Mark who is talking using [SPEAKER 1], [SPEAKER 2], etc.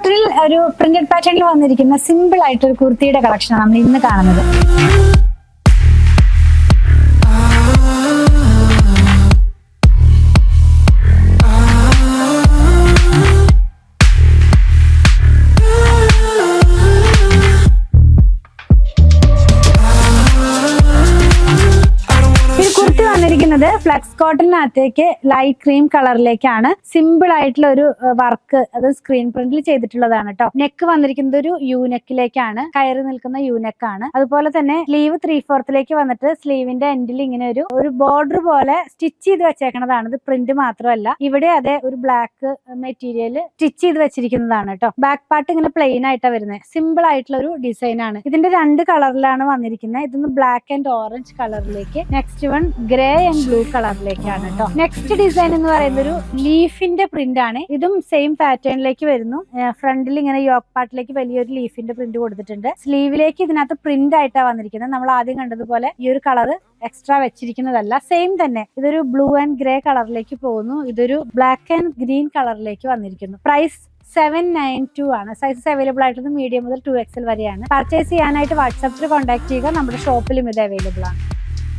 [SPEAKER 1] കോട്ടണിൽ ഒരു പ്രിന്റഡ് പാറ്റേണിൽ വന്നിരിക്കുന്ന സിമ്പിൾ ആയിട്ട് ഒരു കുർത്തിയുടെ കളക്ഷനാണ് നമ്മൾ ഇന്ന് കാണുന്നത്. ഫ്ലക്സ് കോട്ടണിനകത്തേക്ക് ലൈറ്റ് ക്രീം കളറിലേക്കാണ് സിമ്പിൾ ആയിട്ടുള്ള ഒരു വർക്ക് അത് സ്ക്രീൻ പ്രിന്റിൽ ചെയ്തിട്ടുള്ളതാണ് കേട്ടോ. നെക്ക് വന്നിരിക്കുന്നത് ഒരു യൂനെക്കിലേക്കാണ്, കയറി നിൽക്കുന്ന യൂനെക്കാണ്. അതുപോലെ തന്നെ സ്ലീവ് 3/4 വന്നിട്ട് സ്ലീവിന്റെ എൻഡിൽ ഇങ്ങനെ ഒരു ബോർഡർ പോലെ സ്റ്റിച്ച് ചെയ്ത് വെച്ചേക്കുന്നതാണ്. ഇത് പ്രിന്റ് മാത്രമല്ല, ഇവിടെ അതെ ഒരു ബ്ലാക്ക് മെറ്റീരിയൽ സ്റ്റിച്ച് ചെയ്ത് വെച്ചിരിക്കുന്നതാണ് കേട്ടോ. ബാക്ക് പാർട്ട് ഇങ്ങനെ പ്ലെയിൻ ആയിട്ടാണ് വരുന്നത്. സിമ്പിൾ ആയിട്ടുള്ള ഒരു ഡിസൈൻ ആണ്. ഇതിന്റെ 2 കളറിലാണ് വന്നിരിക്കുന്നത്. ഇതൊന്ന് ബ്ലാക്ക് ആൻഡ് ഓറഞ്ച് കളറിലേക്ക്, next one grey and blue കളറിലേക്കാണ് കേട്ടോ. നെക്സ്റ്റ് ഡിസൈൻ എന്ന് പറയുന്നത് ഒരു ലീഫിന്റെ പ്രിന്റ് ആണ്. ഇതും സെയിം പാറ്റേണിലേക്ക് വരുന്നു. ഫ്രണ്ടിൽ ഇങ്ങനെ യോക്ക് പാർട്ടിലേക്ക് വലിയൊരു ലീഫിന്റെ പ്രിന്റ് കൊടുത്തിട്ടുണ്ട്. സ്ലീവിലേക്ക് ഇതിനകത്ത് പ്രിന്റ് ആയിട്ടാണ് വന്നിരിക്കുന്നത്. നമ്മൾ ആദ്യം കണ്ടതുപോലെ ഈ ഒരു കളർ എക്സ്ട്രാ വെച്ചിരിക്കുന്നതല്ല, സെയിം തന്നെ. ഇതൊരു ബ്ലൂ ആൻഡ് ഗ്രേ കളറിലേക്ക് പോകുന്നു. ഇതൊരു ബ്ലാക്ക് ആൻഡ് ഗ്രീൻ കളറിലേക്ക് വന്നിരിക്കുന്നു. പ്രൈസ് 792 ആണ്. സൈസസ് അവൈലബിൾ ആയിട്ടുള്ളത് മീഡിയം മുതൽ 2XL വരെയാണ്. പർച്ചേസ് ചെയ്യാനായിട്ട് വാട്സാപ്പിൽ കോൺടാക്ട് ചെയ്യുക. നമ്മുടെ ഷോപ്പിലും ഇത് അവൈലബിൾ ആണ്.